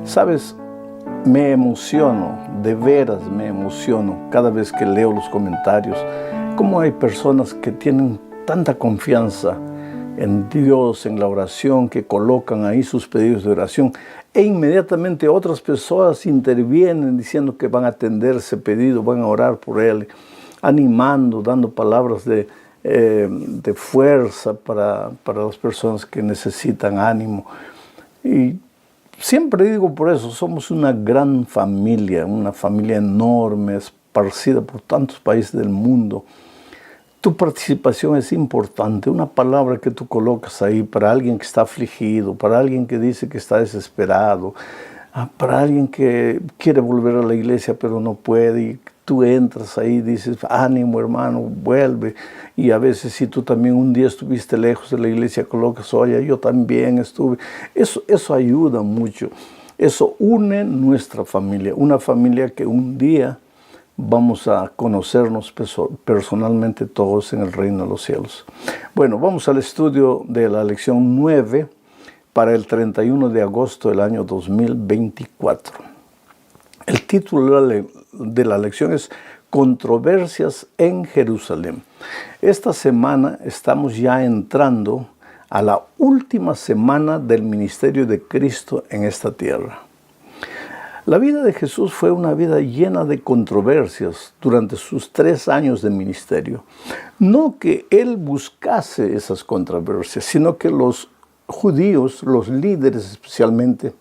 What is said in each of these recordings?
Sabes, me emociono, de veras me emociono cada vez que leo los comentarios. Cómo hay personas que tienen tanta confianza en Dios, en la oración, que colocan ahí sus pedidos de oración e inmediatamente otras personas intervienen diciendo que van a atender ese pedido, van a orar por él, animando, dando palabras de fuerza para las personas que necesitan ánimo. Y siempre digo por eso, somos una gran familia, una familia enorme, esparcida por tantos países del mundo. Tu participación es importante, una palabra que tú colocas ahí para alguien que está afligido, para alguien que dice que está desesperado, para alguien que quiere volver a la iglesia pero no puede, y tú entras ahí y dices, ánimo hermano, vuelve. Y a veces si tú también un día estuviste lejos de la iglesia, colocas, oye, yo también estuve. Eso ayuda mucho, eso une nuestra familia, una familia que un día vamos a conocernos personalmente todos en el reino de los cielos. Bueno, vamos al estudio de la lección 9 para el 31 de agosto del año 2024. El título de la lección es Controversias en Jerusalén. Esta semana estamos ya entrando a la última semana del ministerio de Cristo en esta tierra. La vida de Jesús fue una vida llena de controversias durante sus 3 años de ministerio. No que Él buscase esas controversias, sino que los judíos, los líderes especialmente,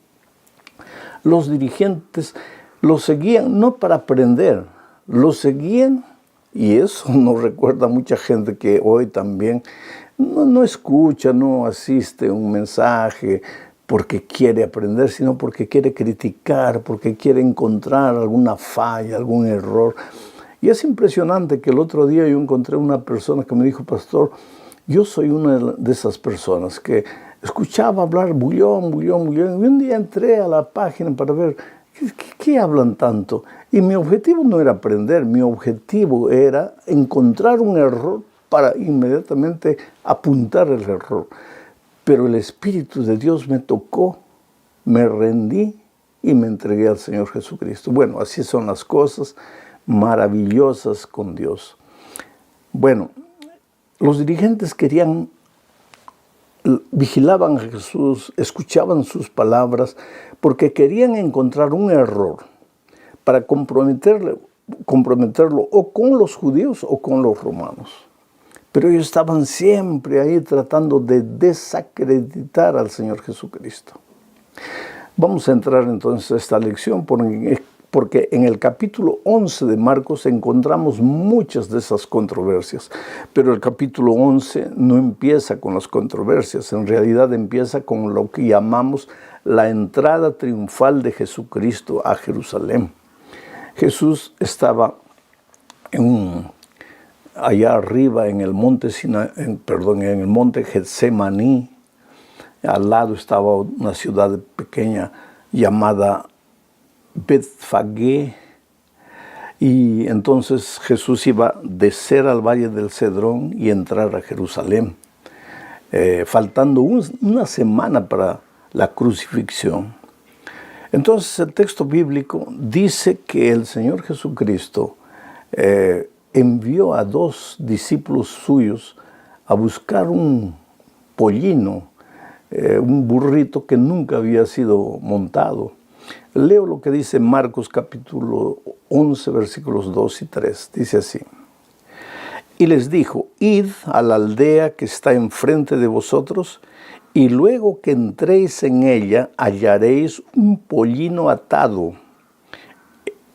los dirigentes, lo seguían no para aprender, lo seguían, y eso nos recuerda a mucha gente que hoy también no escucha, no asiste a un mensaje porque quiere aprender, sino porque quiere criticar, porque quiere encontrar alguna falla, algún error. Y es impresionante que el otro día yo encontré una persona que me dijo, pastor, yo soy una de esas personas que escuchaba hablar bullón, y un día entré a la página para ver ¿qué hablan tanto? Y mi objetivo no era aprender, mi objetivo era encontrar un error para inmediatamente apuntar el error. Pero el Espíritu de Dios me tocó, me rendí y me entregué al Señor Jesucristo. Bueno, así son las cosas maravillosas con Dios. Bueno, los dirigentes vigilaban a Jesús, escuchaban sus palabras, porque querían encontrar un error para comprometerlo o con los judíos o con los romanos. Pero ellos estaban siempre ahí tratando de desacreditar al Señor Jesucristo. Vamos a entrar entonces a esta lección porque en el capítulo 11 de Marcos encontramos muchas de esas controversias. Pero el capítulo 11 no empieza con las controversias, en realidad empieza con lo que llamamos la entrada triunfal de Jesucristo a Jerusalén. Jesús estaba allá arriba en el monte en el monte Getsemaní. Al lado estaba una ciudad pequeña llamada Betfagé, y entonces Jesús iba a descer al valle del Cedrón y entrar a Jerusalén, faltando una semana para la crucifixión. Entonces el texto bíblico dice que el Señor Jesucristo envió a 2 discípulos suyos a buscar un pollino, un burrito que nunca había sido montado. Leo lo que dice Marcos capítulo 11, versículos 2 y 3. Dice así: Y les dijo, id a la aldea que está enfrente de vosotros, y luego que entréis en ella hallaréis un pollino atado,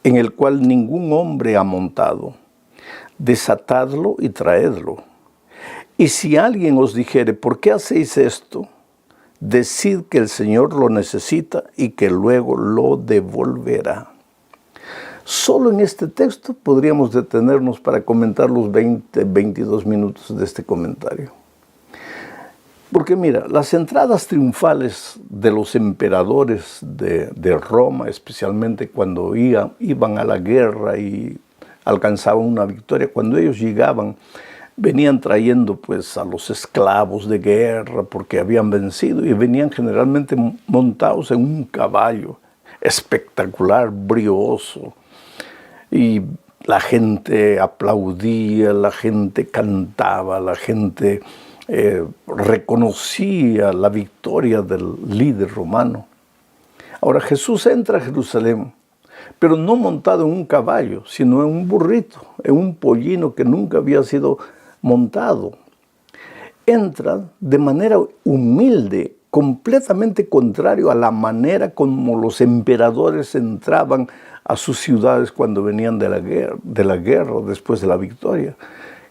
en el cual ningún hombre ha montado. Desatadlo y traedlo. Y si alguien os dijere, ¿por qué hacéis esto?, decid que el Señor lo necesita y que luego lo devolverá. Solo en este texto podríamos detenernos para comentar los 22 minutos de este comentario. Porque mira, las entradas triunfales de los emperadores de Roma, especialmente cuando iban a la guerra y alcanzaban una victoria, cuando ellos llegaban, venían trayendo pues a los esclavos de guerra porque habían vencido, y venían generalmente montados en un caballo. espectacular, brioso. Y la gente aplaudía, la gente cantaba, la gente reconocía la victoria del líder romano. Ahora Jesús entra a Jerusalén, pero no montado en un caballo, sino en un burrito, en un pollino que nunca había sido montado. Entra de manera humilde, completamente contrario a la manera como los emperadores entraban a sus ciudades cuando venían de la guerra después de la victoria.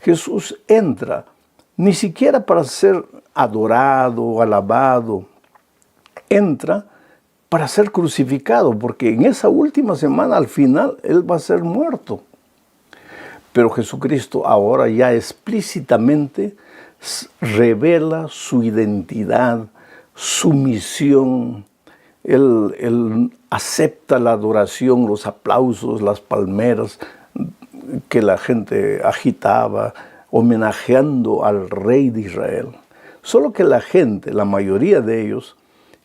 Jesús entra ni siquiera para ser adorado, alabado, entra para ser crucificado, porque en esa última semana al final Él va a ser muerto. Pero Jesucristo ahora ya explícitamente revela su identidad, su misión. Él acepta la adoración, los aplausos, las palmeras que la gente agitaba, homenajeando al Rey de Israel. Solo que la gente, la mayoría de ellos,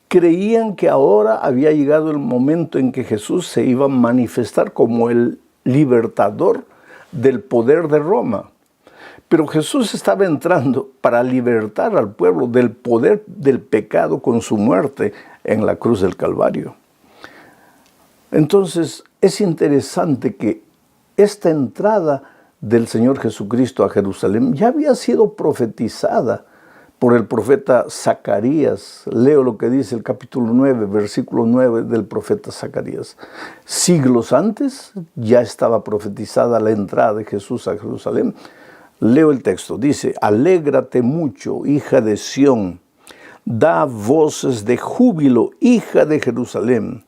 creían que ahora había llegado el momento en que Jesús se iba a manifestar como el libertador del poder de Roma. Pero Jesús estaba entrando para libertar al pueblo del poder del pecado con su muerte en la cruz del Calvario. Entonces es interesante que esta entrada del Señor Jesucristo a Jerusalén ya había sido profetizada por el profeta Zacarías. Leo lo que dice el capítulo 9, versículo 9 del profeta Zacarías. Siglos antes ya estaba profetizada la entrada de Jesús a Jerusalén. Leo el texto, dice: alégrate mucho, hija de Sión, da voces de júbilo, hija de Jerusalén.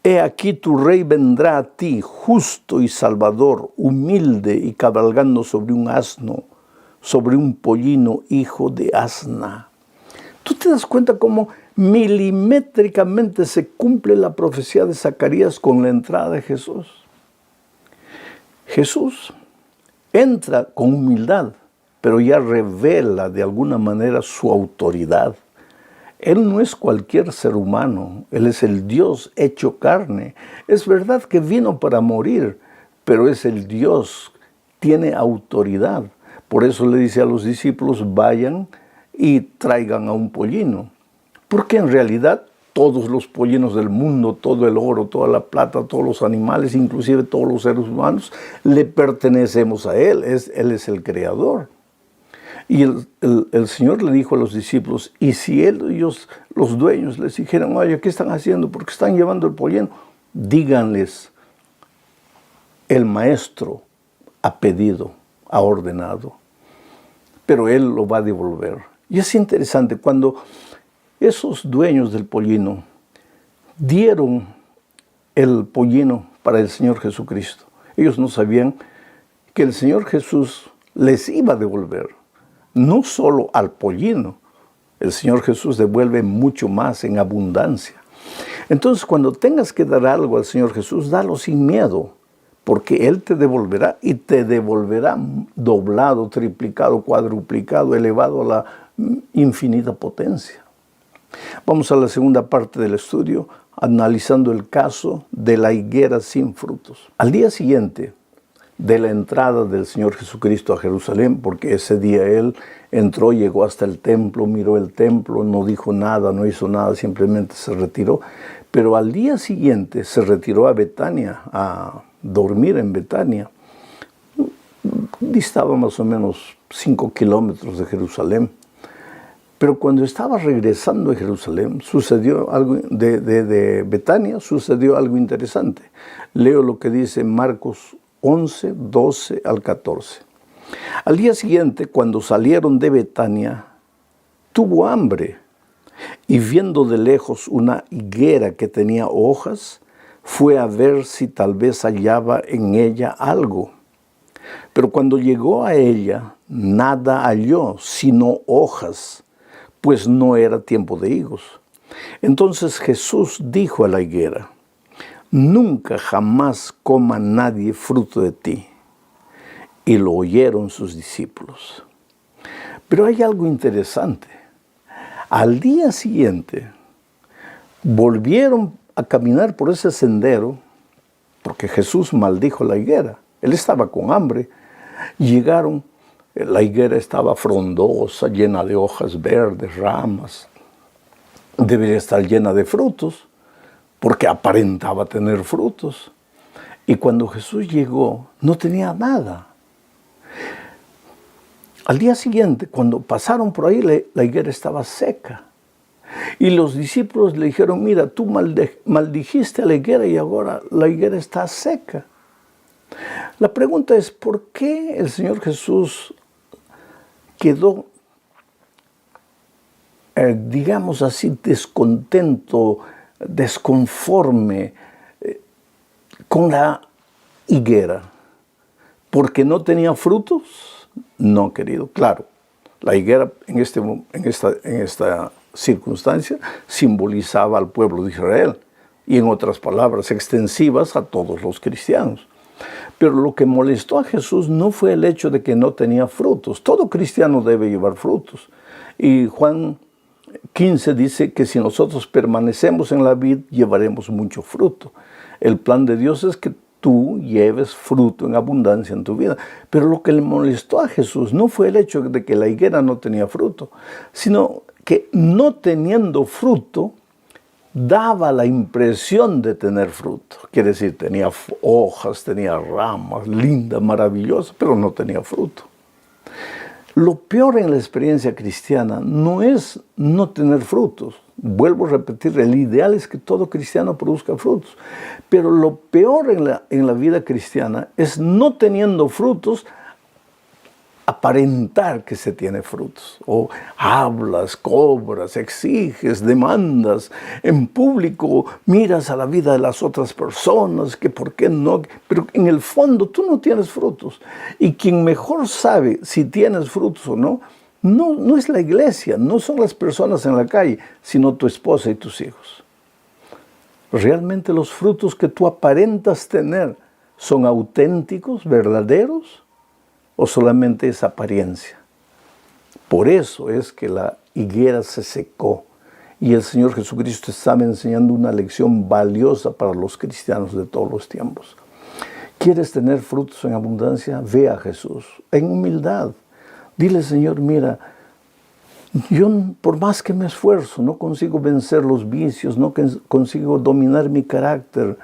He aquí tu rey vendrá a ti, justo y salvador, humilde y cabalgando sobre un asno, sobre un pollino, hijo de asna. ¿Tú te das cuenta cómo milimétricamente se cumple la profecía de Zacarías con la entrada de Jesús? Jesús entra con humildad, pero ya revela de alguna manera su autoridad. Él no es cualquier ser humano, Él es el Dios hecho carne. Es verdad que vino para morir, pero es el Dios, tiene autoridad. Por eso le dice a los discípulos: vayan y traigan a un pollino. Porque en realidad todos los pollinos del mundo, todo el oro, toda la plata, todos los animales, inclusive todos los seres humanos, le pertenecemos a Él. Él es el creador. Y el Señor le dijo a los discípulos: y si ellos, los dueños, les dijeran: oye, ¿qué están haciendo? ¿Por qué están llevando el pollino? Díganles: el maestro ha pedido, ha ordenado, pero Él lo va a devolver. Y es interesante, cuando esos dueños del pollino dieron el pollino para el Señor Jesucristo, ellos no sabían que el Señor Jesús les iba a devolver. No solo al pollino, el Señor Jesús devuelve mucho más en abundancia. Entonces, cuando tengas que dar algo al Señor Jesús, dalo sin miedo, porque Él te devolverá, y te devolverá doblado, triplicado, cuadruplicado, elevado a la infinita potencia. Vamos a la segunda parte del estudio, analizando el caso de la higuera sin frutos. Al día siguiente de la entrada del Señor Jesucristo a Jerusalén, porque ese día Él entró, llegó hasta el templo, miró el templo, no dijo nada, no hizo nada, simplemente se retiró. Pero al día siguiente se retiró a Betania, a dormir en Betania. Distaba más o menos 5 kilómetros de Jerusalén. Pero cuando estaba regresando a Jerusalén, sucedió algo de Betania, sucedió algo interesante. Leo lo que dice Marcos 11, 12 al 14. Al día siguiente, cuando salieron de Betania, tuvo hambre, y viendo de lejos una higuera que tenía hojas, fue a ver si tal vez hallaba en ella algo. Pero cuando llegó a ella, nada halló, sino hojas, pues no era tiempo de higos. Entonces Jesús dijo a la higuera: nunca jamás coma nadie fruto de ti. Y lo oyeron sus discípulos. Pero hay algo interesante. Al día siguiente volvieron a caminar por ese sendero, porque Jesús maldijo la higuera. Él estaba con hambre. Llegaron, la higuera estaba frondosa, llena de hojas verdes, ramas. Debería estar llena de frutos, porque aparentaba tener frutos. Y cuando Jesús llegó, no tenía nada. Al día siguiente, cuando pasaron por ahí, la higuera estaba seca. Y los discípulos le dijeron, mira, tú maldijiste a la higuera y ahora la higuera está seca. La pregunta es, ¿por qué el Señor Jesús quedó, digamos así, descontento, desconforme con la higuera? ¿Porque no tenía frutos? No, querido, claro. La higuera en esta circunstancia simbolizaba al pueblo de Israel y, en otras palabras extensivas, a todos los cristianos. Pero lo que molestó a Jesús no fue el hecho de que no tenía frutos. Todo cristiano debe llevar frutos. Y Juan 15 dice que si nosotros permanecemos en la vid, llevaremos mucho fruto. El plan de Dios es que tú lleves fruto en abundancia en tu vida. Pero lo que le molestó a Jesús no fue el hecho de que la higuera no tenía fruto, sino que no teniendo fruto, daba la impresión de tener fruto. Quiere decir, tenía hojas, tenía ramas, linda, maravillosa, pero no tenía fruto. Lo peor en la experiencia cristiana no es no tener frutos. Vuelvo a repetir, el ideal es que todo cristiano produzca frutos. Pero lo peor en la vida cristiana es, no teniendo frutos, aparentar que se tiene frutos. O hablas, cobras, exiges, demandas. En público miras a la vida de las otras personas, que por qué no. Pero en el fondo tú no tienes frutos. Y quien mejor sabe si tienes frutos o no, no es la iglesia, no son las personas en la calle, sino tu esposa y tus hijos. ¿Realmente los frutos que tú aparentas tener son auténticos, verdaderos, o solamente es apariencia? Por eso es que la higuera se secó y el Señor Jesucristo estaba enseñando una lección valiosa para los cristianos de todos los tiempos. ¿Quieres tener frutos en abundancia? Ve a Jesús en humildad. Dile, Señor, mira, yo por más que me esfuerzo, no consigo vencer los vicios, no consigo dominar mi carácter.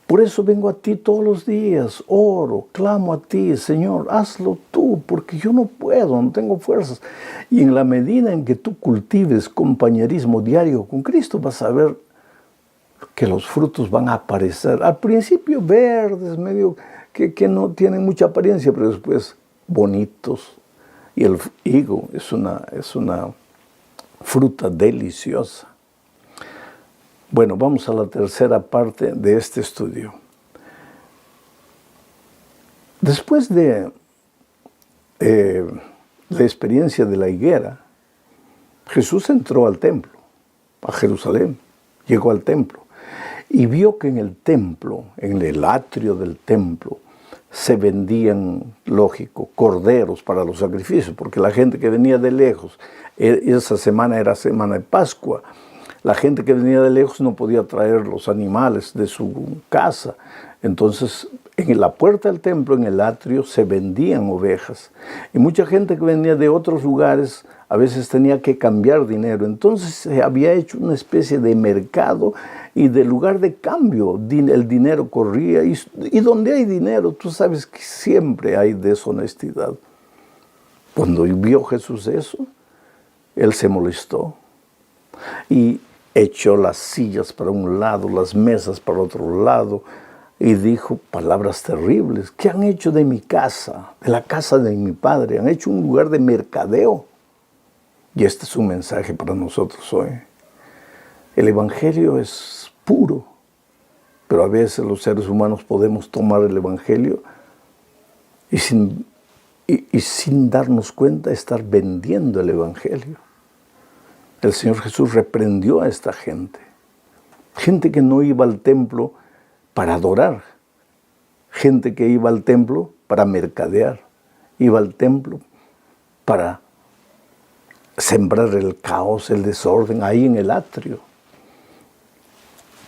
Por eso vengo a ti todos los días, oro, clamo a ti, Señor, hazlo tú, porque yo no puedo, no tengo fuerzas. Y en la medida en que tú cultives compañerismo diario con Cristo, vas a ver que los frutos van a aparecer. Al principio verdes, medio que no tienen mucha apariencia, pero después bonitos. Y el higo es una fruta deliciosa. Bueno, vamos a la tercera parte de este estudio. Después de la experiencia de la higuera, Jesús entró al templo, a Jerusalén, llegó al templo y vio que en el templo, en el atrio del templo, se vendían, lógico, corderos para los sacrificios, porque la gente que venía de lejos, esa semana era semana de Pascua, la gente que venía de lejos no podía traer los animales de su casa. Entonces, en la puerta del templo, en el atrio, se vendían ovejas. Y mucha gente que venía de otros lugares a veces tenía que cambiar dinero. Entonces se había hecho una especie de mercado y de lugar de cambio. El dinero corría. Y donde hay dinero, tú sabes que siempre hay deshonestidad. Cuando vio Jesús eso, él se molestó y echó las sillas para un lado, las mesas para otro lado, y dijo palabras terribles. ¿Qué han hecho de mi casa, de la casa de mi padre? Han hecho un lugar de mercadeo. Y este es un mensaje para nosotros hoy. El Evangelio es puro, pero a veces los seres humanos podemos tomar el Evangelio y sin darnos cuenta estar vendiendo el Evangelio. El Señor Jesús reprendió a esta gente. Gente que no iba al templo para adorar. Gente que iba al templo para mercadear. Iba al templo para sembrar el caos, el desorden ahí en el atrio.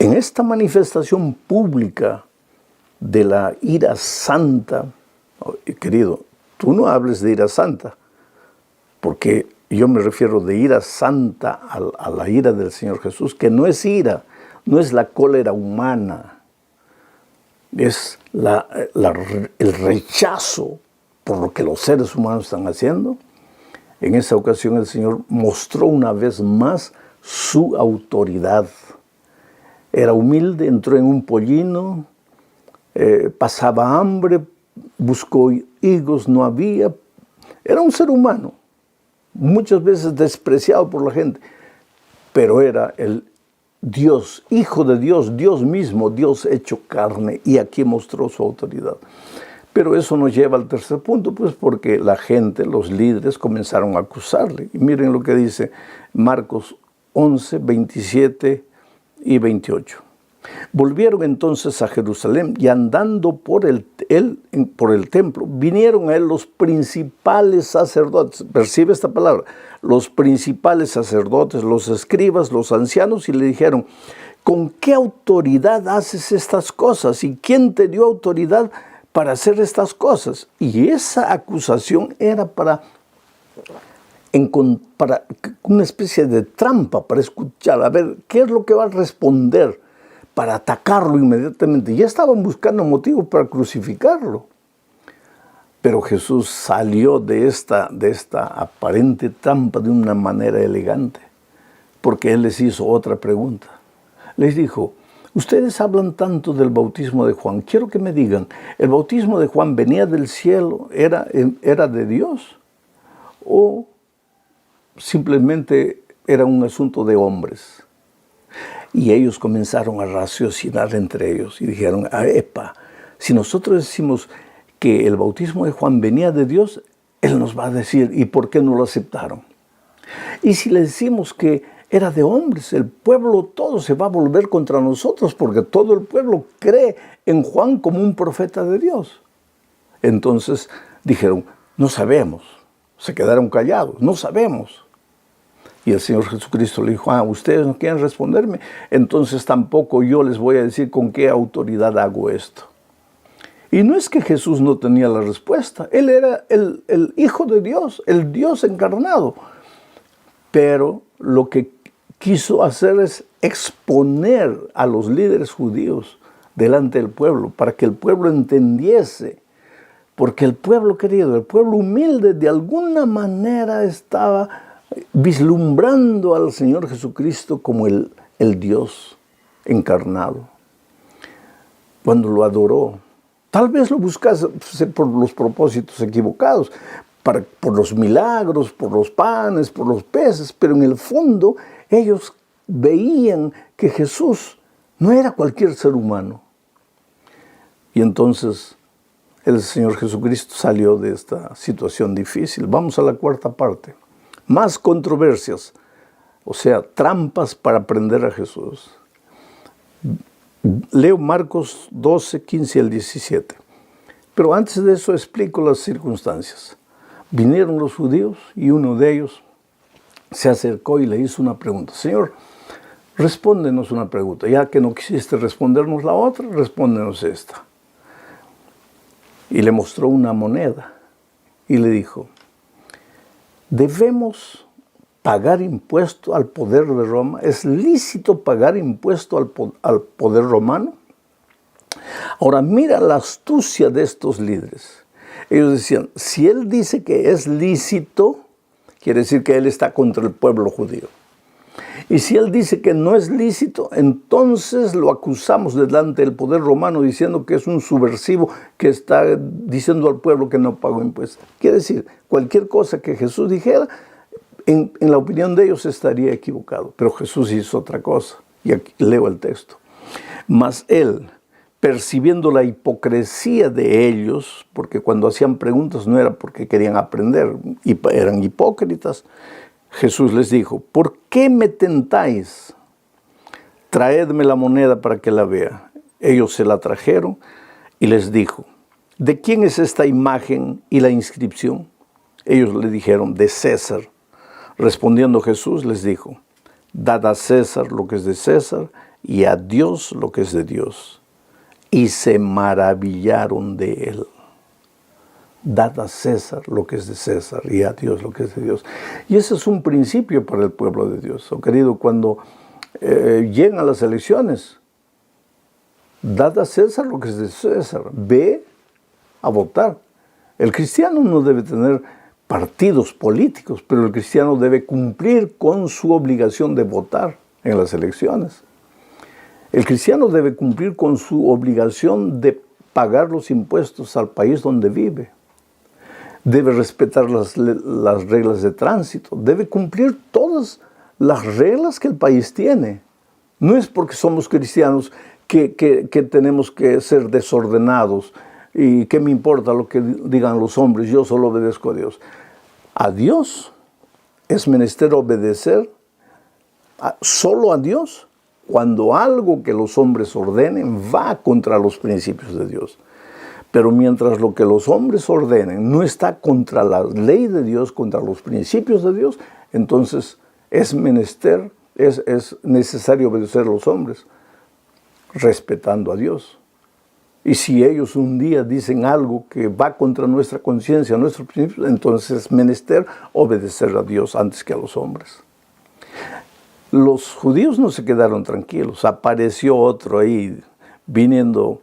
En esta manifestación pública de la ira santa, querido, tú no hables de ira santa, porque yo me refiero de ira santa a la ira del Señor Jesús, que no es ira, no es la cólera humana, es el rechazo por lo que los seres humanos están haciendo. En esa ocasión el Señor mostró una vez más su autoridad. Era humilde, entró en un pollino, pasaba hambre, buscó higos, no había. Era un ser humano, muchas veces despreciado por la gente, pero era el Dios, Hijo de Dios, Dios mismo, Dios hecho carne, y aquí mostró su autoridad. Pero eso nos lleva al tercer punto, pues porque la gente, los líderes, comenzaron a acusarle. Y miren lo que dice Marcos 11, 27 y 28. Volvieron entonces a Jerusalén y andando por el templo, vinieron a él los principales sacerdotes. Percibe esta palabra, los principales sacerdotes, los escribas, los ancianos, y le dijeron: ¿con qué autoridad haces estas cosas? ¿Y quién te dio autoridad para hacer estas cosas? Y esa acusación era para una especie de trampa, para escuchar, a ver, ¿qué es lo que va a responder? Para atacarlo inmediatamente. Ya estaban buscando motivo para crucificarlo. Pero Jesús salió de esta aparente trampa de una manera elegante, porque Él les hizo otra pregunta. Les dijo: ustedes hablan tanto del bautismo de Juan, quiero que me digan, ¿el bautismo de Juan venía del cielo, era de Dios? ¿O simplemente era un asunto de hombres? Y ellos comenzaron a raciocinar entre ellos y dijeron: epa, si nosotros decimos que el bautismo de Juan venía de Dios, Él nos va a decir, ¿y por qué no lo aceptaron? Y si le decimos que era de hombres, el pueblo todo se va a volver contra nosotros, porque todo el pueblo cree en Juan como un profeta de Dios. Entonces dijeron: no sabemos. Se quedaron callados, no sabemos. Y el Señor Jesucristo le dijo: ustedes no quieren responderme, entonces tampoco yo les voy a decir con qué autoridad hago esto. Y no es que Jesús no tenía la respuesta, Él era el Hijo de Dios, el Dios encarnado. Pero lo que quiso hacer es exponer a los líderes judíos delante del pueblo, para que el pueblo entendiese. Porque el pueblo querido, el pueblo humilde, de alguna manera estaba vislumbrando al Señor Jesucristo como el Dios encarnado. Cuando lo adoró, tal vez lo buscase por los propósitos equivocados, por los milagros, por los panes, por los peces, pero en el fondo ellos veían que Jesús no era cualquier ser humano. Y entonces el Señor Jesucristo salió de esta situación difícil. Vamos a la cuarta parte. Más controversias, o sea, trampas para prender a Jesús. Leo Marcos 12, 15 al 17. Pero antes de eso explico las circunstancias. Vinieron los judíos y uno de ellos se acercó y le hizo una pregunta. Señor, respóndenos una pregunta. Ya que no quisiste respondernos la otra, respóndenos esta. Y le mostró una moneda y le dijo: ¿debemos pagar impuesto al poder de Roma? ¿Es lícito pagar impuesto al poder romano? Ahora mira la astucia de estos líderes. Ellos decían: si él dice que es lícito, quiere decir que él está contra el pueblo judío. Y si él dice que no es lícito, entonces lo acusamos delante del poder romano diciendo que es un subversivo que está diciendo al pueblo que no pagó impuestos. Quiere decir, cualquier cosa que Jesús dijera, en la opinión de ellos estaría equivocado. Pero Jesús hizo otra cosa. Y aquí leo el texto. Mas él, percibiendo la hipocresía de ellos, porque cuando hacían preguntas no era porque querían aprender, y eran hipócritas, Jesús les dijo: ¿por qué me tentáis? Traedme la moneda para que la vea. Ellos se la trajeron y les dijo: ¿de quién es esta imagen y la inscripción? Ellos le dijeron: de César. Respondiendo Jesús les dijo: dad a César lo que es de César y a Dios lo que es de Dios, y se maravillaron de él. Dad a César lo que es de César y a Dios lo que es de Dios. Y ese es un principio para el pueblo de Dios. Oh, querido, cuando llegan las elecciones, dad a César lo que es de César. Ve a votar. El cristiano no debe tener partidos políticos, pero el cristiano debe cumplir con su obligación de votar en las elecciones. El cristiano debe cumplir con su obligación de pagar los impuestos al país donde vive. Debe respetar las reglas de tránsito. Debe cumplir todas las reglas que el país tiene. No es porque somos cristianos que tenemos que ser desordenados y que me importa lo que digan los hombres, yo solo obedezco a Dios. A Dios es menester obedecer solo a Dios cuando algo que los hombres ordenen va contra los principios de Dios. Pero mientras lo que los hombres ordenen no está contra la ley de Dios, contra los principios de Dios, entonces es necesario obedecer a los hombres, respetando a Dios. Y si ellos un día dicen algo que va contra nuestra conciencia, nuestros principios, entonces es menester obedecer a Dios antes que a los hombres. Los judíos no se quedaron tranquilos. Apareció otro ahí viniendo.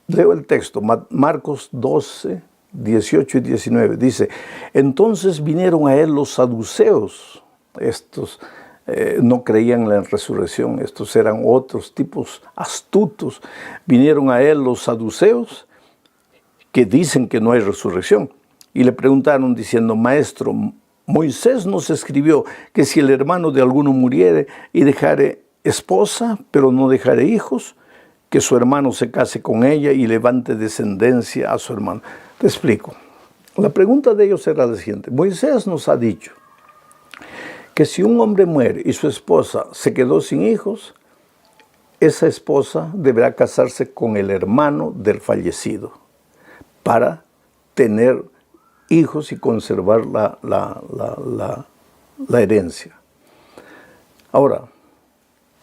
Leo el texto, Marcos 12, 18 y 19. Dice, entonces vinieron a él los saduceos. Estos no creían en la resurrección. Estos eran otros tipos astutos. Vinieron a él los saduceos que dicen que no hay resurrección. Y le preguntaron diciendo, maestro, Moisés nos escribió que si el hermano de alguno muriere y dejare esposa, pero no dejare hijos, que su hermano se case con ella y levante descendencia a su hermano. Te explico. La pregunta de ellos era la siguiente. Moisés nos ha dicho que si un hombre muere y su esposa se quedó sin hijos, esa esposa deberá casarse con el hermano del fallecido para tener hijos y conservar la herencia. Ahora,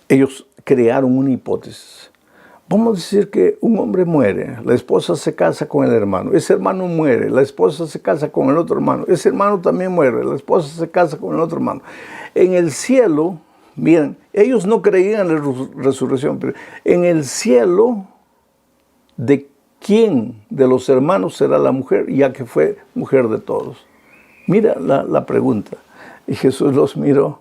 ellos crearon una hipótesis. Vamos a decir que un hombre muere, la esposa se casa con el hermano, ese hermano muere, la esposa se casa con el otro hermano, ese hermano también muere, la esposa se casa con el otro hermano. En el cielo, miren, ellos no creían en la resurrección, pero en el cielo, ¿de quién de los hermanos será la mujer, ya que fue mujer de todos? Mira la pregunta. Y Jesús los miró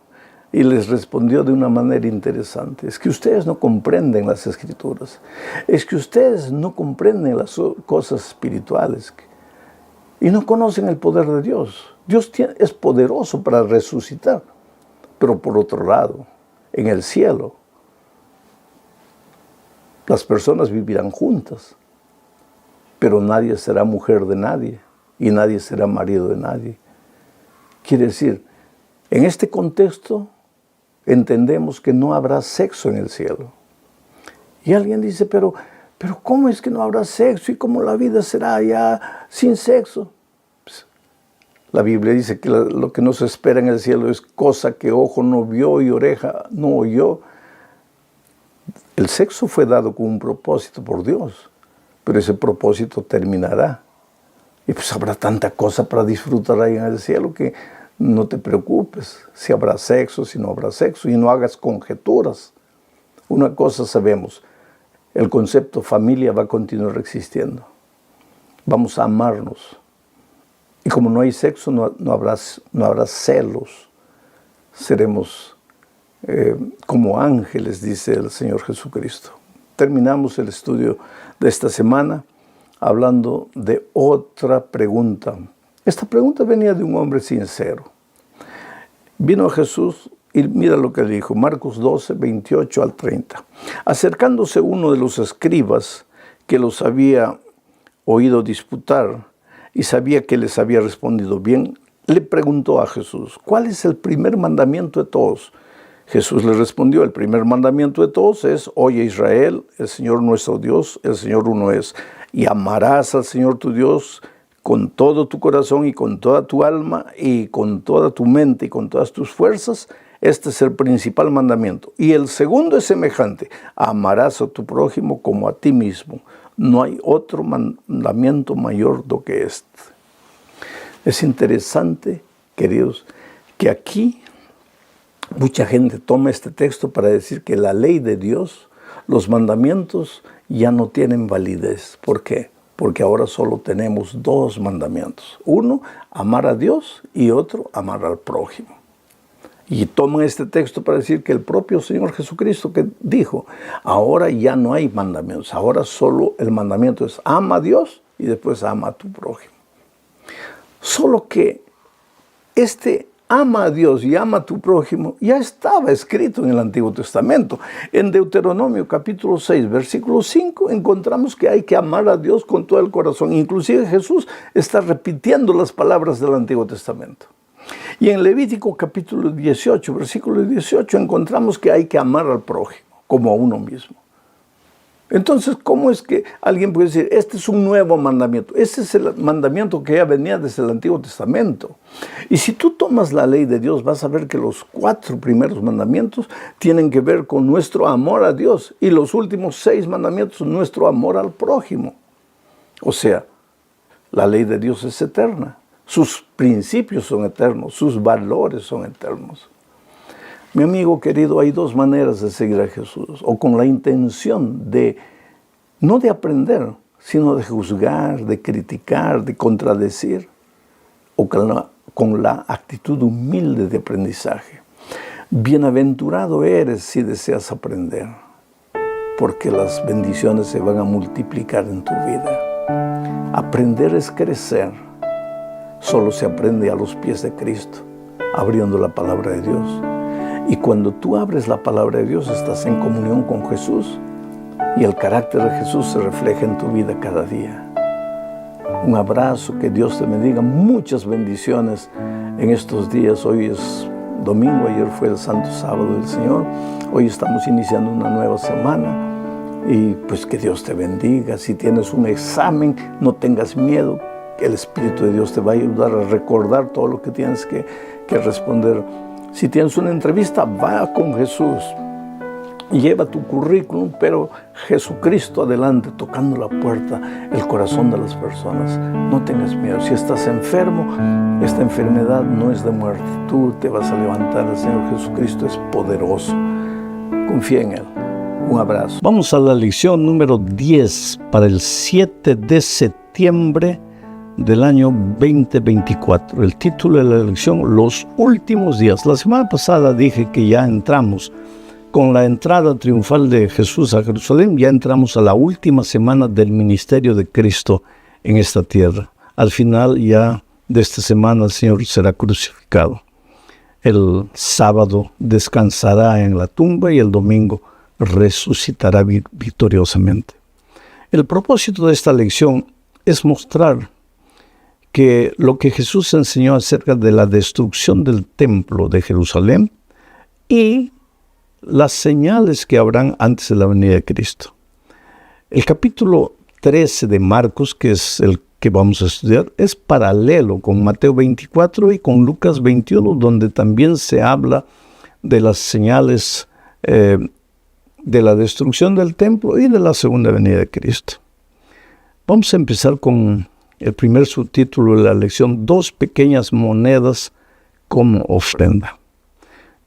y les respondió de una manera interesante. Es que ustedes no comprenden las Escrituras. Es que ustedes no comprenden las cosas espirituales. Y no conocen el poder de Dios. Dios es poderoso para resucitar. Pero por otro lado, en el cielo, las personas vivirán juntas. Pero nadie será mujer de nadie. Y nadie será marido de nadie. Quiere decir, en este contexto, entendemos que no habrá sexo en el cielo. Y alguien dice, pero ¿cómo es que no habrá sexo? ¿Y cómo la vida será ya sin sexo? Pues, la Biblia dice que lo que nos espera en el cielo es cosa que ojo no vio y oreja no oyó. El sexo fue dado con un propósito por Dios, pero ese propósito terminará. Y pues habrá tanta cosa para disfrutar ahí en el cielo que no te preocupes si habrá sexo, si no habrá sexo, y no hagas conjeturas. Una cosa sabemos, el concepto familia va a continuar existiendo. Vamos a amarnos. Y como no hay sexo, no habrá celos. Seremos como ángeles, dice el Señor Jesucristo. Terminamos el estudio de esta semana hablando de otra pregunta. Esta pregunta venía de un hombre sincero. Vino a Jesús y mira lo que dijo, Marcos 12, 28 al 30. Acercándose uno de los escribas que los había oído disputar y sabía que les había respondido bien, le preguntó a Jesús, ¿cuál es el primer mandamiento de todos? Jesús le respondió, el primer mandamiento de todos es, oye Israel, el Señor nuestro Dios, el Señor uno es, y amarás al Señor tu Dios con todo tu corazón y con toda tu alma y con toda tu mente y con todas tus fuerzas, Este es el principal mandamiento. Y el segundo es semejante: amarás a tu prójimo como a ti mismo. No hay otro mandamiento mayor do que este. Es interesante, queridos, que aquí mucha gente toma este texto para decir que la ley de Dios, los mandamientos, ya no tienen validez. ¿Por qué? Porque ahora solo tenemos dos mandamientos. Uno, amar a Dios, y otro, amar al prójimo. Y toman este texto para decir que el propio Señor Jesucristo que dijo, ahora ya no hay mandamientos, ahora solo el mandamiento es ama a Dios y después ama a tu prójimo. Solo que este ama a Dios y ama a tu prójimo ya estaba escrito en el Antiguo Testamento. En Deuteronomio capítulo 6, versículo 5, encontramos que hay que amar a Dios con todo el corazón. Inclusive Jesús está repitiendo las palabras del Antiguo Testamento. Y en Levítico capítulo 18, versículo 18, encontramos que hay que amar al prójimo como a uno mismo. Entonces, ¿cómo es que alguien puede decir, este es un nuevo mandamiento? Este es el mandamiento que ya venía desde el Antiguo Testamento. Y si tú tomas la ley de Dios, vas a ver que los 4 primeros mandamientos tienen que ver con nuestro amor a Dios. Y los últimos 6 mandamientos, nuestro amor al prójimo. O sea, la ley de Dios es eterna. Sus principios son eternos, sus valores son eternos. Mi amigo querido, hay 2 maneras de seguir a Jesús, o con la intención de, no de aprender, sino de juzgar, de criticar, de contradecir, o con la actitud humilde de aprendizaje. Bienaventurado eres si deseas aprender, porque las bendiciones se van a multiplicar en tu vida. Aprender es crecer. Solo se aprende a los pies de Cristo, abriendo la palabra de Dios. Y cuando tú abres la palabra de Dios, estás en comunión con Jesús y el carácter de Jesús se refleja en tu vida cada día. Un abrazo, que Dios te bendiga, muchas bendiciones en estos días. Hoy es domingo, ayer fue el Santo Sábado del Señor. Hoy estamos iniciando una nueva semana y pues que Dios te bendiga. Si tienes un examen, no tengas miedo. El Espíritu de Dios te va a ayudar a recordar todo lo que tienes que responder. Si tienes una entrevista, va con Jesús. Lleva tu currículum, pero Jesucristo adelante, tocando la puerta, el corazón de las personas. No tengas miedo. Si estás enfermo, esta enfermedad no es de muerte. Tú te vas a levantar. El Señor Jesucristo es poderoso. Confía en Él. Un abrazo. Vamos a la lección número 10 para el 7 de septiembre del año 2024. El título de la lección, Los últimos días. La semana pasada dije que ya entramos con la entrada triunfal de Jesús a Jerusalén, ya entramos a la última semana del ministerio de Cristo en esta tierra. Al final ya de esta semana el Señor será crucificado. El sábado descansará en la tumba y el domingo resucitará victoriosamente. El propósito de esta lección es mostrar que lo que Jesús enseñó acerca de la destrucción del templo de Jerusalén y las señales que habrán antes de la venida de Cristo. El capítulo 13 de Marcos, que es el que vamos a estudiar, es paralelo con Mateo 24 y con Lucas 21, donde también se habla de las señales de la destrucción del templo y de la segunda venida de Cristo. Vamos a empezar con el primer subtítulo de la lección, 2 pequeñas monedas como ofrenda.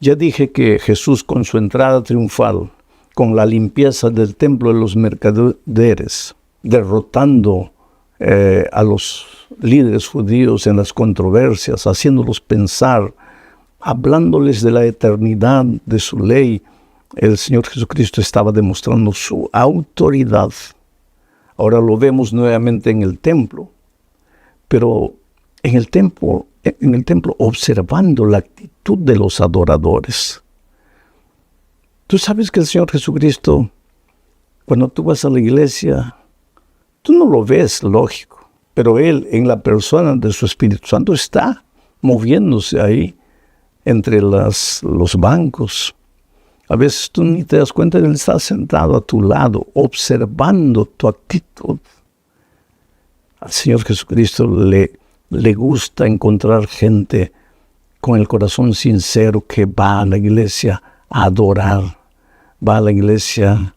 Ya dije que Jesús, con su entrada triunfal, con la limpieza del templo de los mercaderes, derrotando a los líderes judíos en las controversias, haciéndolos pensar, hablándoles de la eternidad de su ley, el Señor Jesucristo estaba demostrando su autoridad. Ahora lo vemos nuevamente en el templo, pero en el templo observando la actitud de los adoradores. Tú sabes que el Señor Jesucristo, cuando tú vas a la iglesia, tú no lo ves lógico, pero Él, en la persona de su Espíritu Santo, está moviéndose ahí entre los bancos. A veces tú ni te das cuenta que Él está sentado a tu lado, observando tu actitud. Al Señor Jesucristo le gusta encontrar gente con el corazón sincero que va a la iglesia a adorar, va a la iglesia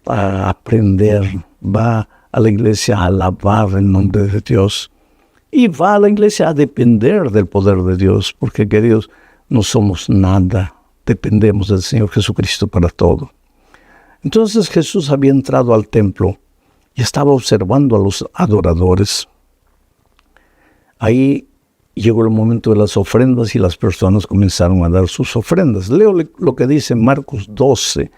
a aprender, va a la iglesia a alabar el nombre de Dios y va a la iglesia a depender del poder de Dios, porque queridos, no somos nada, dependemos del Señor Jesucristo para todo. Entonces Jesús había entrado al templo y estaba observando a los adoradores. Ahí llegó el momento de las ofrendas y las personas comenzaron a dar sus ofrendas. Leo lo que dice Marcos 12,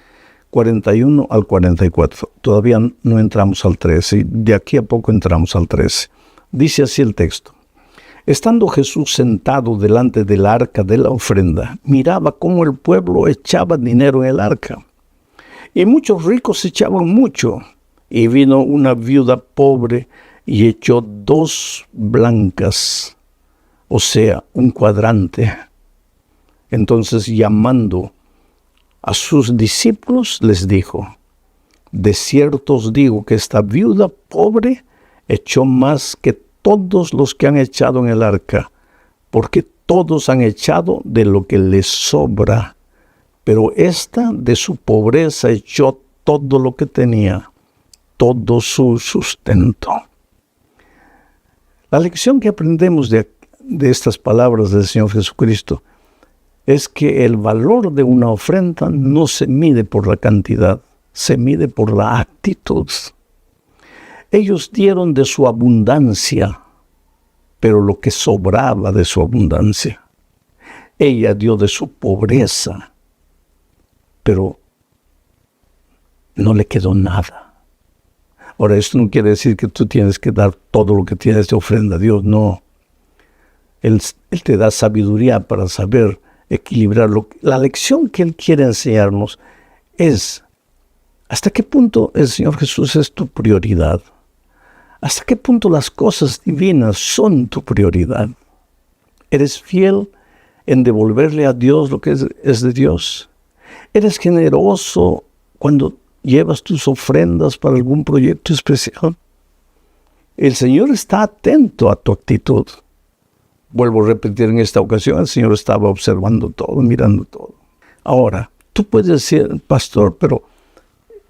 41 al 44. Todavía no entramos al 13, y de aquí a poco entramos al 13. Dice así el texto. Estando Jesús sentado delante del arca de la ofrenda, miraba cómo el pueblo echaba dinero en el arca. Y muchos ricos echaban mucho. Y vino una viuda pobre y echó 2 blancas, o sea, un cuadrante. Entonces, llamando a sus discípulos, les dijo, de cierto os digo que esta viuda pobre echó más que todos los que han echado en el arca, porque todos han echado de lo que les sobra, pero esta de su pobreza echó todo lo que tenía, todo su sustento. La lección que aprendemos de estas palabras del Señor Jesucristo es que el valor de una ofrenda no se mide por la cantidad, se mide por la actitud. Ellos dieron de su abundancia, pero lo que sobraba de su abundancia. Ella dio de su pobreza, pero no le quedó nada. Ahora, esto no quiere decir que tú tienes que dar todo lo que tienes de ofrenda a Dios, no. Él te da sabiduría para saber equilibrarlo. La lección que Él quiere enseñarnos es hasta qué punto el Señor Jesús es tu prioridad. Hasta qué punto las cosas divinas son tu prioridad. ¿Eres fiel en devolverle a Dios lo que es de Dios? ¿Eres generoso cuando llevas tus ofrendas para algún proyecto especial? El Señor está atento a tu actitud. Vuelvo a repetir, en esta ocasión el Señor estaba observando todo, mirando todo. Ahora, tú puedes decir, pastor, pero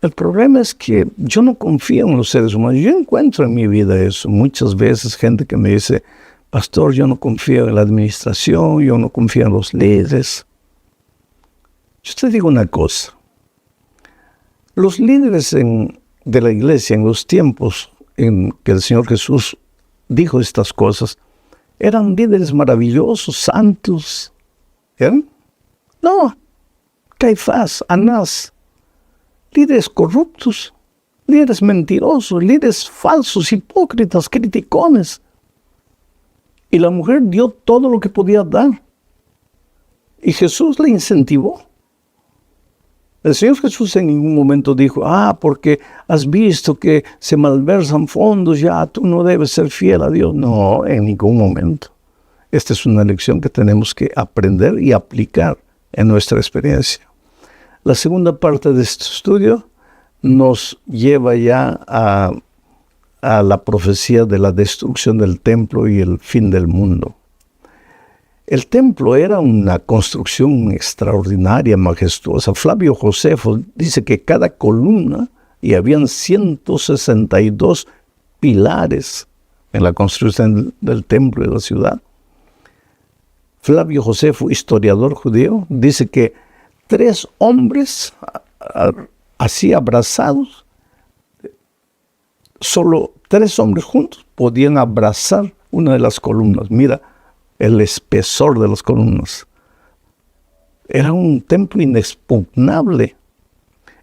el problema es que yo no confío en los seres humanos. Yo encuentro en mi vida eso. Muchas veces gente que me dice, pastor, yo no confío en la administración, yo no confío en los líderes. Yo te digo una cosa. Los líderes de la iglesia en los tiempos en que el Señor Jesús dijo estas cosas, eran líderes maravillosos, santos. ¿Eh? No, Caifás, Anás, líderes corruptos, líderes mentirosos, líderes falsos, hipócritas, criticones. Y la mujer dio todo lo que podía dar. Y Jesús le incentivó. El Señor Jesús en ningún momento dijo, porque has visto que se malversan fondos, ya tú no debes ser fiel a Dios. No, en ningún momento. Esta es una lección que tenemos que aprender y aplicar en nuestra experiencia. La segunda parte de este estudio nos lleva ya a la profecía de la destrucción del templo y el fin del mundo. El templo era una construcción extraordinaria, majestuosa. Flavio Josefo dice que cada columna, y habían 162 pilares en la construcción del templo de la ciudad. Flavio Josefo, historiador judío, dice que 3 hombres así abrazados, solo 3 hombres juntos podían abrazar una de las columnas. Mira el espesor de las columnas. Era un templo inexpugnable.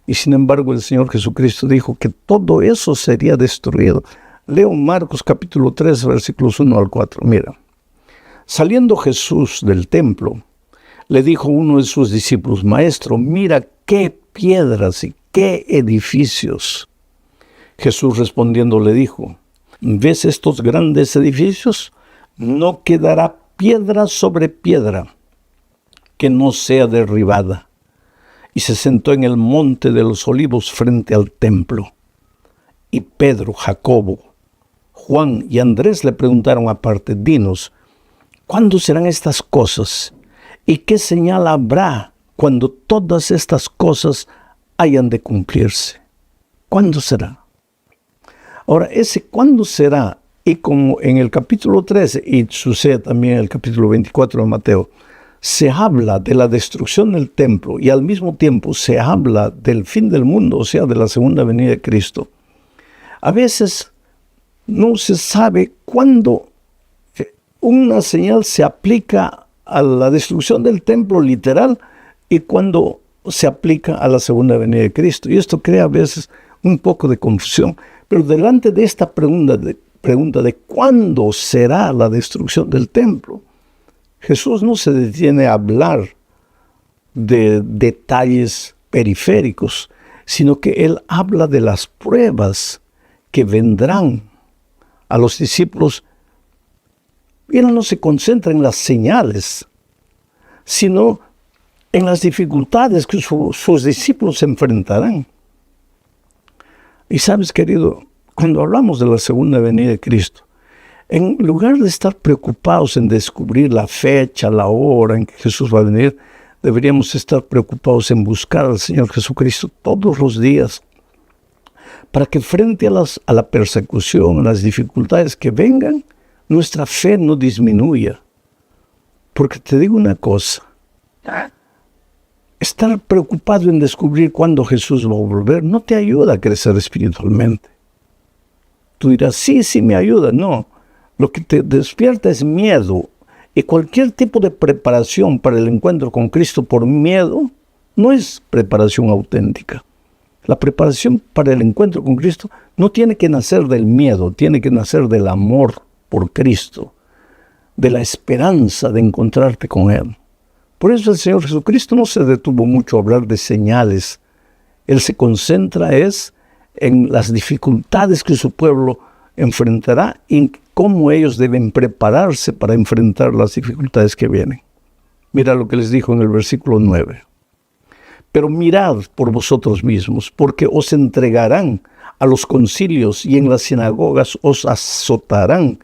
Y sin embargo el Señor Jesucristo dijo que todo eso sería destruido. Leo Marcos capítulo 3, versículos 1 al 4. Mira. Saliendo Jesús del templo, le dijo uno de sus discípulos, Maestro, mira qué piedras y qué edificios. Jesús respondiendo le dijo, ¿ves estos grandes edificios? No quedará piedra sobre piedra que no sea derribada. Y se sentó en el monte de los olivos frente al templo. Y Pedro, Jacobo, Juan y Andrés le preguntaron aparte, dinos, ¿cuándo serán estas cosas? ¿Y qué señal habrá cuando todas estas cosas hayan de cumplirse? ¿Cuándo será? Ahora, ese cuándo será, y como en el capítulo 13, y sucede también en el capítulo 24 de Mateo, se habla de la destrucción del templo y al mismo tiempo se habla del fin del mundo, o sea, de la segunda venida de Cristo. A veces no se sabe cuándo una señal se aplica a la destrucción del templo literal y cuándo se aplica a la segunda venida de Cristo. Y esto crea a veces un poco de confusión. Pero delante de esta pregunta de cuándo será la destrucción del templo, Jesús no se detiene a hablar de detalles periféricos, sino que Él habla de las pruebas que vendrán a los discípulos. Y Él no se concentra en las señales, sino en las dificultades que sus discípulos se enfrentarán. Y sabes, querido, cuando hablamos de la segunda venida de Cristo, en lugar de estar preocupados en descubrir la fecha, la hora en que Jesús va a venir, deberíamos estar preocupados en buscar al Señor Jesucristo todos los días, para que frente a la persecución, a las dificultades que vengan, nuestra fe no disminuya. Porque te digo una cosa, estar preocupado en descubrir cuándo Jesús va a volver no te ayuda a crecer espiritualmente. Tú dirás, sí, me ayuda. No, lo que te despierta es miedo. Y cualquier tipo de preparación para el encuentro con Cristo por miedo no es preparación auténtica. La preparación para el encuentro con Cristo no tiene que nacer del miedo, tiene que nacer del amor por Cristo, de la esperanza de encontrarte con Él. Por eso el Señor Jesucristo no se detuvo mucho a hablar de señales. Él se concentra en las dificultades que su pueblo enfrentará y cómo ellos deben prepararse para enfrentar las dificultades que vienen. Mira lo que les dijo en el versículo 9. Pero mirad por vosotros mismos, porque os entregarán a los concilios y en las sinagogas os azotarán,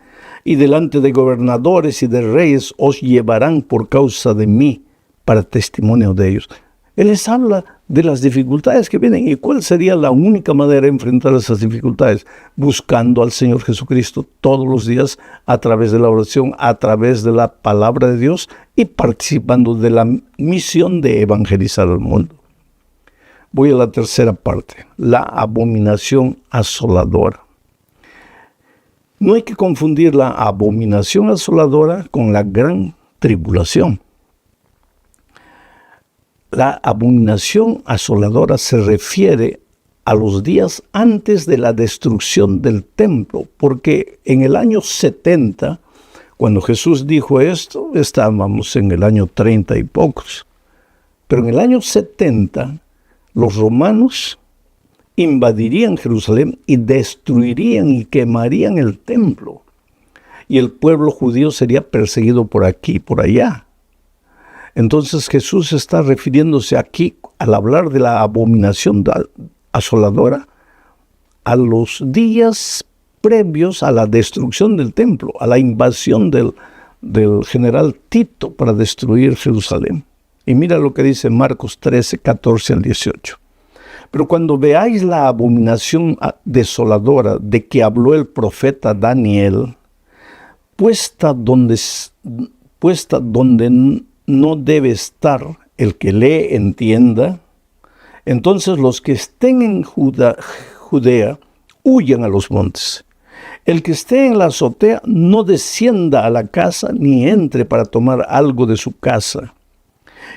y delante de gobernadores y de reyes os llevarán por causa de mí, para testimonio de ellos. Él les habla de las dificultades que vienen. ¿Y cuál sería la única manera de enfrentar esas dificultades? Buscando al Señor Jesucristo todos los días a través de la oración, a través de la palabra de Dios y participando de la misión de evangelizar al mundo. Voy a la tercera parte, la abominación asoladora. No hay que confundir la abominación asoladora con la gran tribulación. La abominación asoladora se refiere a los días antes de la destrucción del templo, porque en el año 70, cuando Jesús dijo esto, estábamos en el año 30 y pocos. Pero en el año 70, los romanos invadirían Jerusalén y destruirían y quemarían el templo. Y el pueblo judío sería perseguido por aquí y por allá. Entonces Jesús está refiriéndose aquí, al hablar de la abominación asoladora, a los días previos a la destrucción del templo, a la invasión del general Tito para destruir Jerusalén. Y mira lo que dice Marcos 13, 14 al 18. Pero cuando veáis la abominación desoladora de que habló el profeta Daniel, puesta donde no debe estar, el que lee entienda, entonces los que estén en Judea huyan a los montes. El que esté en la azotea no descienda a la casa ni entre para tomar algo de su casa.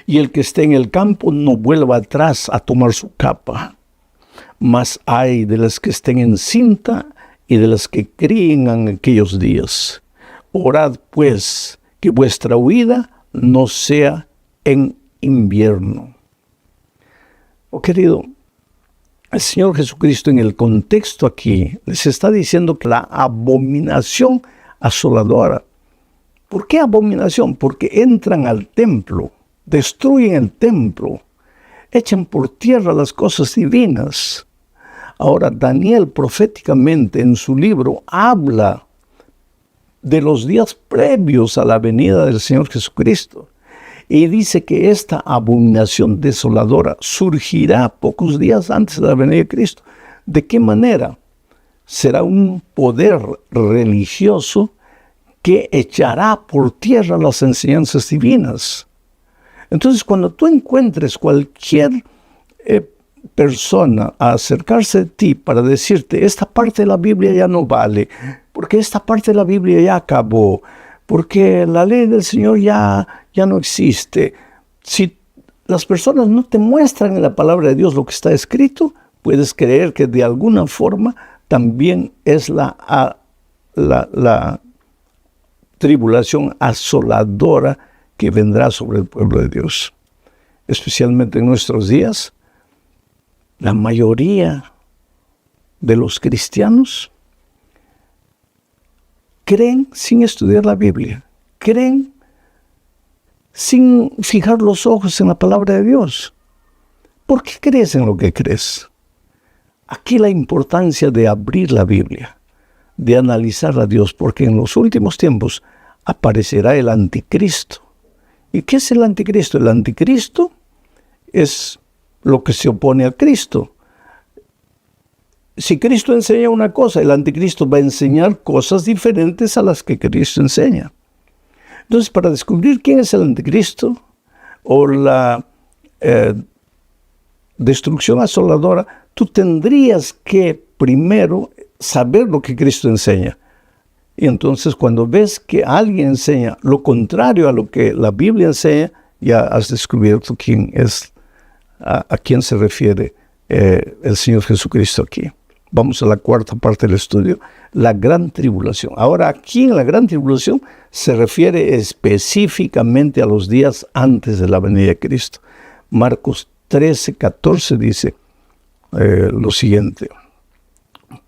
Y el que esté en el campo no vuelva atrás a tomar su capa. Mas ay de las que estén en cinta y de las que críen en aquellos días. Orad pues que vuestra huida no sea en invierno. Oh querido, el Señor Jesucristo en el contexto aquí les está diciendo que la abominación asoladora. ¿Por qué abominación? Porque entran al templo, destruyen el templo, echan por tierra las cosas divinas. Ahora Daniel proféticamente en su libro habla de los días previos a la venida del Señor Jesucristo. Y dice que esta abominación desoladora surgirá pocos días antes de la venida de Cristo. ¿De qué manera? Será un poder religioso que echará por tierra las enseñanzas divinas. Entonces, cuando tú encuentres cualquier persona a acercarse a ti para decirte, esta parte de la Biblia ya no vale, porque esta parte de la Biblia ya acabó, porque la ley del Señor ya no existe. Si las personas no te muestran en la palabra de Dios lo que está escrito, puedes creer que de alguna forma también es la tribulación asoladora que vendrá sobre el pueblo de Dios. Especialmente en nuestros días, la mayoría de los cristianos creen sin estudiar la Biblia, creen sin fijar los ojos en la palabra de Dios. ¿Por qué crees en lo que crees? Aquí la importancia de abrir la Biblia, de analizar a Dios, porque en los últimos tiempos aparecerá el anticristo. ¿Y qué es el anticristo? El anticristo es lo que se opone a Cristo. Si Cristo enseña una cosa, el anticristo va a enseñar cosas diferentes a las que Cristo enseña. Entonces, para descubrir quién es el anticristo o la destrucción asoladora, tú tendrías que primero saber lo que Cristo enseña. Y entonces cuando ves que alguien enseña lo contrario a lo que la Biblia enseña, ya has descubierto quién es, a quién se refiere el Señor Jesucristo aquí. Vamos a la cuarta parte del estudio, la gran tribulación. Ahora aquí en la gran tribulación se refiere específicamente a los días antes de la venida de Cristo. Marcos 13:14 dice lo siguiente.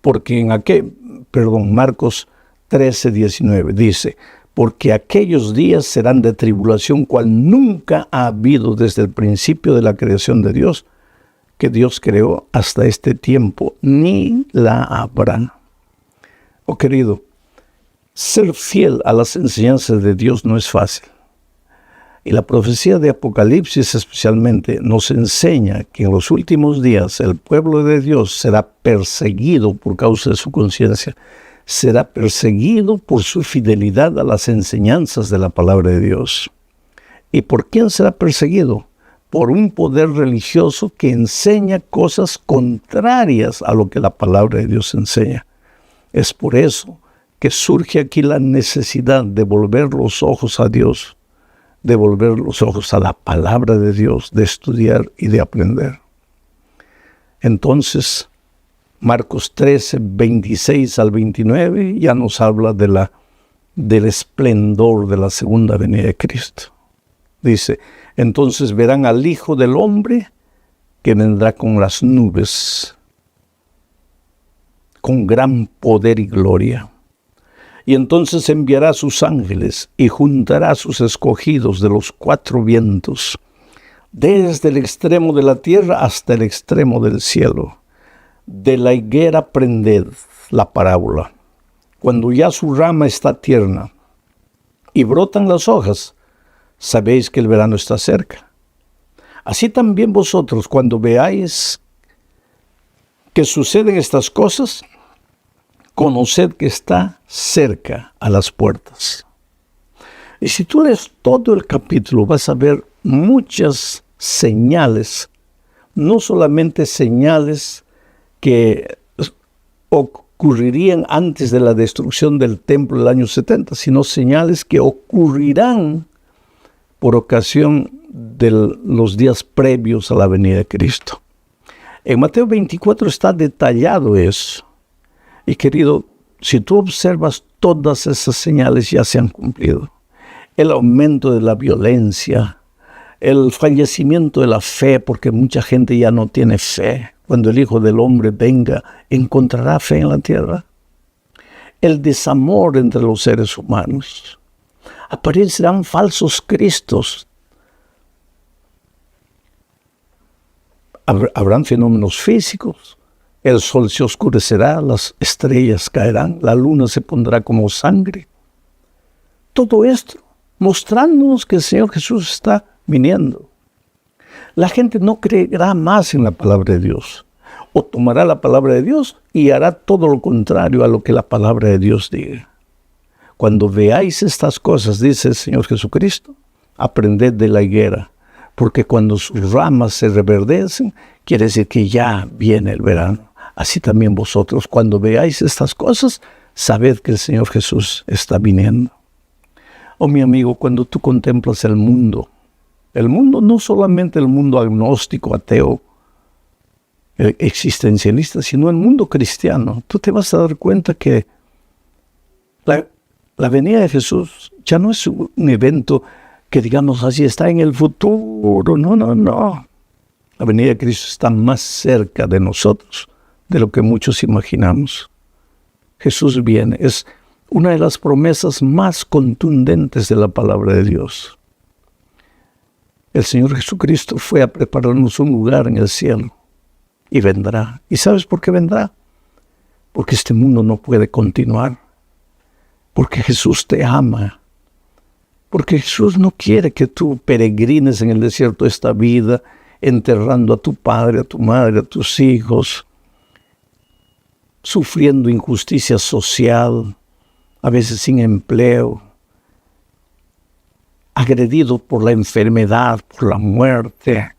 Porque Marcos 13:19 dice, porque aquellos días serán de tribulación cual nunca ha habido desde el principio de la creación de Dios, que Dios creó hasta este tiempo, ni la habrá. Oh querido, ser fiel a las enseñanzas de Dios no es fácil. Y la profecía de Apocalipsis especialmente nos enseña que en los últimos días el pueblo de Dios será perseguido por causa de su conciencia, será perseguido por su fidelidad a las enseñanzas de la palabra de Dios. ¿Y por quién será perseguido? Por un poder religioso que enseña cosas contrarias a lo que la palabra de Dios enseña. Es por eso que surge aquí la necesidad de volver los ojos a Dios, de volver los ojos a la palabra de Dios, de estudiar y de aprender. Entonces, Marcos 13, 26 al 29, ya nos habla del esplendor de la segunda venida de Cristo. Dice, entonces verán al Hijo del Hombre que vendrá con las nubes, con gran poder y gloria. Y entonces enviará a sus ángeles y juntará a sus escogidos de los cuatro vientos, desde el extremo de la tierra hasta el extremo del cielo. De la higuera aprended la parábola. Cuando ya su rama está tierna y brotan las hojas, sabéis que el verano está cerca. Así también vosotros, cuando veáis que suceden estas cosas, conoced que está cerca a las puertas. Y si tú lees todo el capítulo, vas a ver muchas señales, no solamente señales que ocurrirían antes de la destrucción del templo del año 70, sino señales que ocurrirán por ocasión de los días previos a la venida de Cristo. En Mateo 24 está detallado eso. Y querido, si tú observas, todas esas señales ya se han cumplido. El aumento de la violencia, el fallecimiento de la fe, porque mucha gente ya no tiene fe. Cuando el Hijo del Hombre venga, ¿encontrará fe en la tierra? El desamor entre los seres humanos. Aparecerán falsos cristos. Habrán fenómenos físicos. El sol se oscurecerá, las estrellas caerán, la luna se pondrá como sangre. Todo esto mostrándonos que el Señor Jesús está viniendo. La gente no creerá más en la palabra de Dios, o tomará la palabra de Dios y hará todo lo contrario a lo que la palabra de Dios diga. Cuando veáis estas cosas, dice el Señor Jesucristo, aprended de la higuera, porque cuando sus ramas se reverdecen, quiere decir que ya viene el verano. Así también vosotros, cuando veáis estas cosas, sabed que el Señor Jesús está viniendo. Oh, mi amigo, cuando tú contemplas el mundo, no solamente el mundo agnóstico, ateo, existencialista, sino el mundo cristiano, tú te vas a dar cuenta que la venida de Jesús ya no es un evento que digamos así está en el futuro. No. La venida de Cristo está más cerca de nosotros de lo que muchos imaginamos. Jesús viene, es una de las promesas más contundentes de la palabra de Dios. El Señor Jesucristo fue a prepararnos un lugar en el cielo y vendrá. ¿Y sabes por qué vendrá? Porque este mundo no puede continuar. Porque Jesús te ama. Porque Jesús no quiere que tú peregrines en el desierto de esta vida, enterrando a tu padre, a tu madre, a tus hijos, sufriendo injusticia social, a veces sin empleo, agredido por la enfermedad, por la muerte.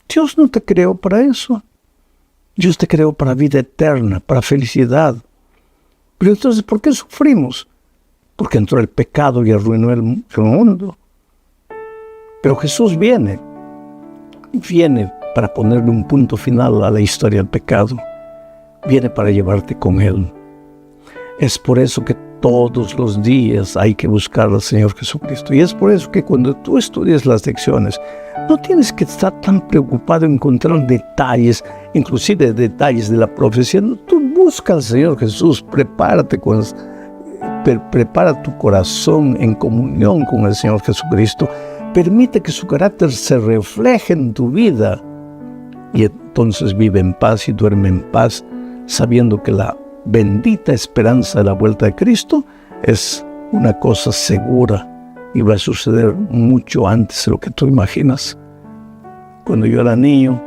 Dios no te creó para eso. Dios te creó para vida eterna, para felicidad. Pero entonces, ¿por qué sufrimos? Porque entró el pecado y arruinó el mundo. Pero Jesús viene para ponerle un punto final a la historia del pecado. Viene para llevarte con Él. Es por eso que todos los días hay que buscar al Señor Jesucristo. Y es por eso que cuando tú estudias las lecciones, no tienes que estar tan preocupado en encontrar detalles, inclusive detalles de la profecía. No, tú busca al Señor Jesús, prepara tu corazón en comunión con el Señor Jesucristo. Permite que su carácter se refleje en tu vida. Y entonces vive en paz y duerme en paz, sabiendo que la bendita esperanza de la vuelta de Cristo es una cosa segura y va a suceder mucho antes de lo que tú imaginas. Cuando yo era niño,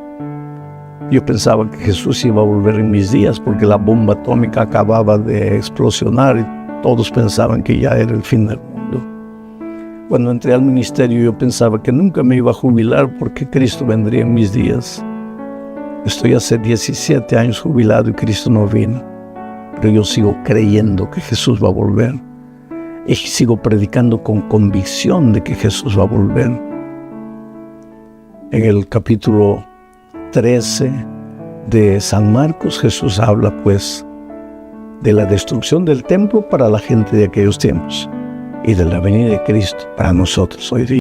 yo pensaba que Jesús iba a volver en mis días porque la bomba atómica acababa de explosionar y todos pensaban que ya era el fin del mundo. Cuando entré al ministerio yo pensaba que nunca me iba a jubilar porque Cristo vendría en mis días. Estoy hace 17 años jubilado y Cristo no vino. Pero yo sigo creyendo que Jesús va a volver. Y sigo predicando con convicción de que Jesús va a volver. En el capítulo 13 de San Marcos, Jesús habla pues de la destrucción del templo para la gente de aquellos tiempos y de la venida de Cristo para nosotros hoy día.